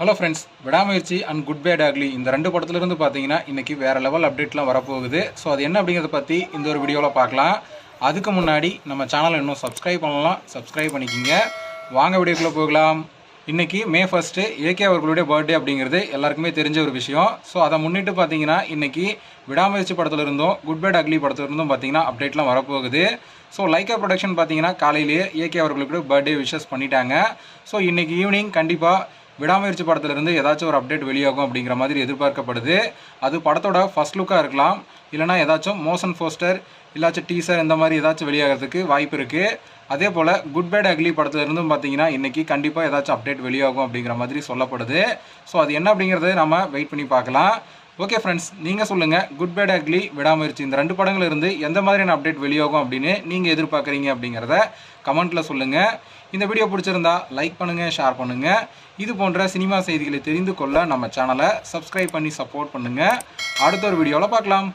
Hello friends, விடாமுயற்சி and good bad ugly இந்த ரெண்டு படத்துலேருந்து பார்த்தீங்கன்னா இன்றைக்கி வேறு லெவல் அப்டேட்லாம் வரப்போகுது. ஸோ அது என்ன அப்படிங்கிறத பற்றி இந்த ஒரு வீடியோவில் பார்க்கலாம். அதுக்கு முன்னாடி நம்ம சேனலை இன்னும் சப்ஸ்கிரைப் பண்ணலாம், சப்ஸ்கிரைப் பண்ணிக்கிங்க. வாங்க வீடியோக்குள்ளே போகலாம். இன்றைக்கி மே 1 ஏகே அவர்களுடைய பர்த்டே அப்படிங்கிறது எல்லாருக்குமே தெரிஞ்ச ஒரு விஷயம். ஸோ அதை முன்னிட்டு பார்த்தீங்கன்னா இன்றைக்கி விடாமுயற்சி படத்துலேருந்தும் குட் பேட் அக்லி படத்துலேருந்தும் பார்த்தீங்கன்னா அப்டேட்லாம் வரப்போகுது. ஸோ லைக்கா ப்ரொடக்ஷன் பார்த்தீங்கன்னா காலையிலேயே ஏகே அவர்களுக்கு பர்த்டே விஷஸ் பண்ணிட்டாங்க. ஸோ இன்றைக்கி ஈவினிங் கண்டிப்பாக விடாமுயற்சி படத்துலேருந்து ஏதாச்சும் ஒரு அப்டேட் வெளியாகும் அப்படிங்கிற மாதிரி எதிர்பார்க்கப்படுது. அது படத்தோட ஃபர்ஸ்ட் லுக்காக இருக்கலாம், இல்லைனா ஏதாச்சும் மோஷன் போஸ்டர் இல்லாச்சும் டீசர் இந்த மாதிரி ஏதாச்சும் வெளியாகிறதுக்கு வாய்ப்பு இருக்குது. அதே போல் குட் பேட் அக்லி படத்துலேருந்தும் பார்த்தீங்கன்னா இன்றைக்கி கண்டிப்பாக ஏதாச்சும் அப்டேட் வெளியாகும் அப்படிங்கிற மாதிரி சொல்லப்படுது. ஸோ அது என்ன அப்படிங்கிறத நம்ம வெயிட் பண்ணி பார்க்கலாம். ஓகே ஃப்ரெண்ட்ஸ், நீங்கள் சொல்லுங்கள், குட் பேட் அக்லி விடாமுயற்சி இந்த ரெண்டு படங்களிலிருந்து எந்த மாதிரியான அப்டேட் வெளியாகும் அப்படின்னு நீங்கள் எதிர்பார்க்குறீங்க அப்படிங்கிறத கமெண்ட்டில் சொல்லுங்கள். இந்த வீடியோ பிடிச்சிருந்தா லைக் பண்ணுங்கள், ஷேர் பண்ணுங்கள். இது போன்ற சினிமா செய்திகளை தெரிந்து கொள்ள நம்ம சேனலை சப்ஸ்கிரைப் பண்ணி சப்போர்ட் பண்ணுங்கள். அடுத்த ஒரு வீடியோவில் பார்க்கலாம்.